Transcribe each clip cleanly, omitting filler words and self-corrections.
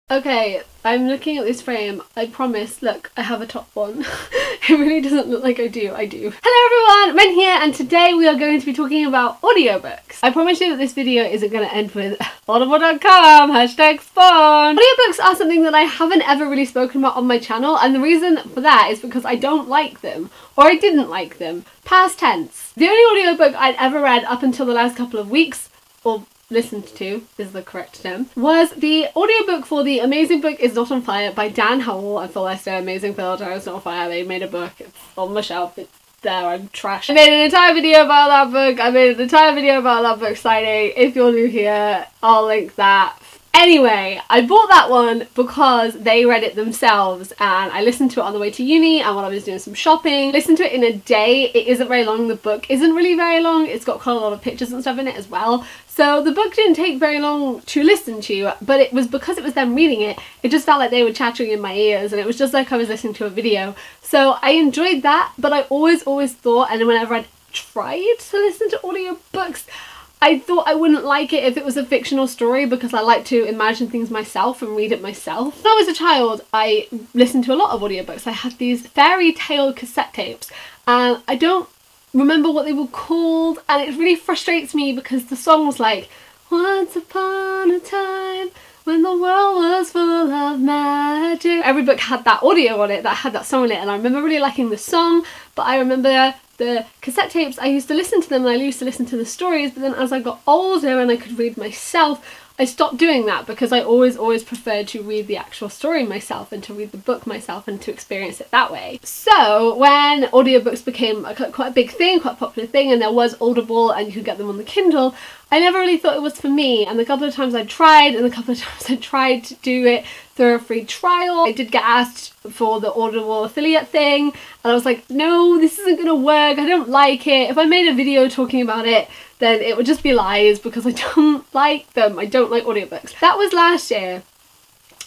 Okay, I'm looking at this frame. I promise, look, I have a top one. It really doesn't look like I do. Hello everyone, Ren here, and today we are going to be talking about audiobooks. I promise you that this video isn't going to end with audible.com, #spawn. Audiobooks are something that I haven't ever really spoken about on my channel, and the reason for that is because I don't like them, or I didn't like them. Past tense. The only audiobook I'd ever read up until the last couple of weeks, or listened to is the correct term, was the audiobook for The Amazing Book Is Not on Fire by Dan Howell. I feel like so Amazing Filter, it's not on fire, they made a book, it's on my shelf, it's there, I'm trash. I made an entire video about that book, signing. If you're new here, I'll link that. Anyway, I bought that one because they read it themselves, and I listened to it on the way to uni and while I was doing some shopping. Listened to it in a day. It isn't very long, the book isn't really very long, it's got quite a lot of pictures and stuff in it as well. So the book didn't take very long to listen to, but it was because it was them reading it, it just felt like they were chattering in my ears, and it was just like I was listening to a video. So I enjoyed that, but I always thought, and whenever I tried to listen to audiobooks, I thought I wouldn't like it if it was a fictional story, because I like to imagine things myself and read it myself. When I was a child, I listened to a lot of audiobooks. I had these fairy tale cassette tapes, and I don't remember what they were called, and it really frustrates me because the song was like, once upon a time when the world was full of magic. Every book had that audio on it, that had that song in it, and I remember really liking the song, but I remember the cassette tapes, I used to listen to them and I used to listen to the stories, but then as I got older and I could read myself, I stopped doing that because I always preferred to read the actual story myself and to read the book myself and to experience it that way. So when audiobooks became quite a big thing, quite a popular thing, and there was Audible and you could get them on the Kindle, I never really thought it was for me, and the couple of times I tried, and the couple of times I tried to do it through a free trial, I did get asked for the Audible affiliate thing, and I was like, no, this isn't gonna work, I don't like it. If I made a video talking about it, then it would just be lies because I don't like them. I don't like audiobooks. That was last year.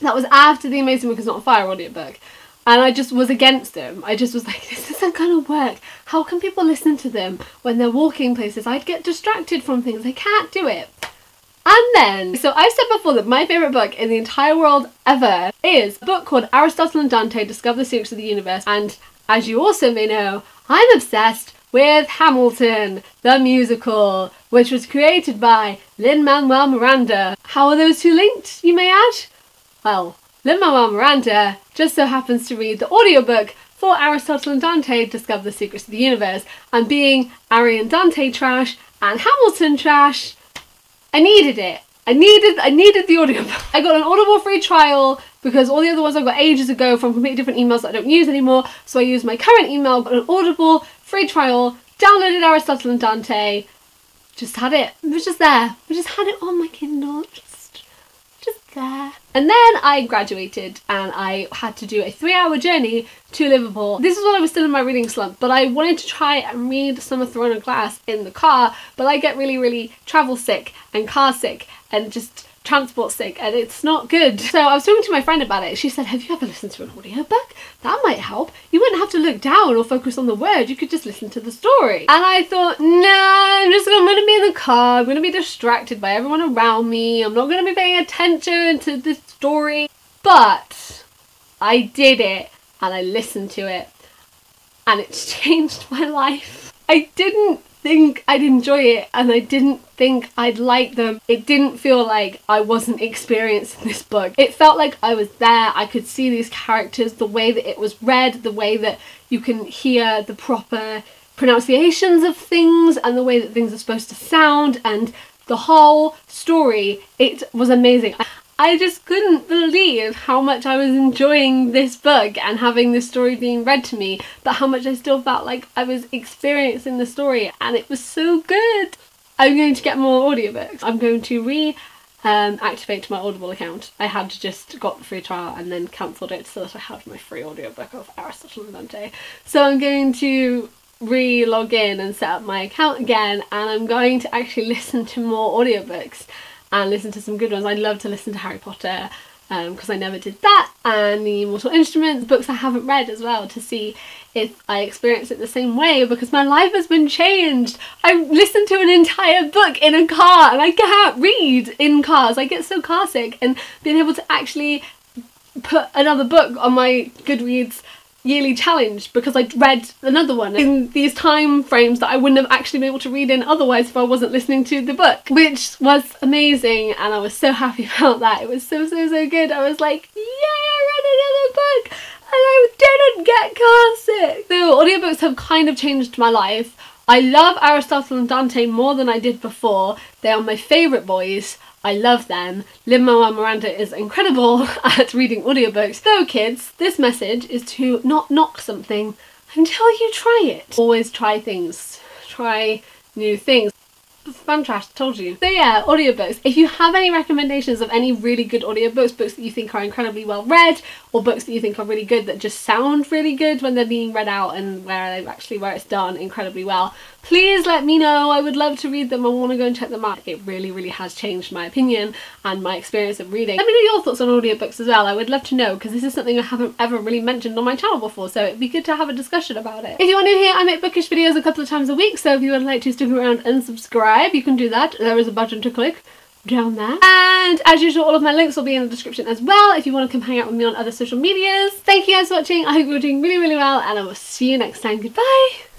That was after The Amazing Book Is Not on Fire audiobook. And I just was against them. I just was like, this isn't gonna work. How can people listen to them when they're walking places? I'd get distracted from things. I can't do it. And then, so I've said before that my favourite book in the entire world ever is a book called Aristotle and Dante Discover the Secrets of the Universe. And as you also may know, I'm obsessed with Hamilton, the musical, which was created by Lin-Manuel Miranda. How are those two linked, you may add? Well, Lin-Manuel Miranda just so happens to read the audiobook for Aristotle and Dante Discover the Secrets of the Universe, and being Ari and Dante trash and Hamilton trash, I needed it. I needed the audiobook. I got an Audible free trial because all the other ones I got ages ago from completely different emails that I don't use anymore, so I used my current email, got an Audible free trial, downloaded Aristotle and Dante, just had it. It was just there. I just had it on my Kindle, just there. And then I graduated and I had to do a 3-hour journey to Liverpool. This is when I was still in my reading slump, but I wanted to try and read Summer Throne of Glass in the car, but I get really travel sick and car sick and just transport sick, and it's not good. So I was talking to my friend about it. She said, have you ever listened to an audiobook? That might help. You wouldn't have to look down or focus on the words, you could just listen to the story. And I thought, nah, I'm gonna be in the car, I'm gonna be distracted by everyone around me, I'm not gonna be paying attention to the story. But I did it, and I listened to it, and it's changed my life. I didn't think I'd enjoy it, and I didn't think I'd like them. It didn't feel like I wasn't experiencing this book. It felt like I was there, I could see these characters, the way that it was read, the way that you can hear the proper pronunciations of things, and the way that things are supposed to sound, and the whole story. It was amazing. I just couldn't believe how much I was enjoying this book and having this story being read to me, but how much I still felt like I was experiencing the story, and it was so good. I'm going to get more audiobooks. I'm going to reactivate my Audible account. I had just got the free trial and then cancelled it so that I had my free audiobook of Aristotle and Dante. So I'm going to re-log in and set up my account again, and I'm going to actually listen to more audiobooks and listen to some good ones. I love to listen to Harry Potter because I never did that, and the Mortal Instruments books I haven't read as well, to see if I experience it the same way, because my life has been changed. I listened to an entire book in a car, and I can't read in cars. I get so car sick, and being able to actually put another book on my Goodreads yearly challenge because I'd read another one in these time frames that I wouldn't have actually been able to read in otherwise if I wasn't listening to the book, which was amazing, and I was so happy about that. It was so good. I was like, yay, I read another book and I didn't get car sick. So audiobooks have kind of changed my life. I love Aristotle and Dante more than I did before. They are my favourite boys. I love them. Lin-Manuel Miranda is incredible at reading audiobooks. So kids, this message is to not knock something until you try it. Always try things. Try new things. Fun trash, told you. So yeah, audiobooks. If you have any recommendations of any really good audiobooks, books that you think are incredibly well read, or books that you think are really good that just sound really good when they're being read out and where it's done incredibly well, please let me know. I would love to read them. I want to go and check them out. It really has changed my opinion and my experience of reading. Let me know your thoughts on audiobooks as well. I would love to know, because this is something I haven't ever really mentioned on my channel before, so it'd be good to have a discussion about it. If you are new here, I make bookish videos a couple of times a week, so if you would like to stick around and subscribe, you can do that. There is a button to click down there. And as usual, all of my links will be in the description as well if you want to come hang out with me on other social medias. Thank you guys for watching. I hope you're doing really well, and I will see you next time. Goodbye!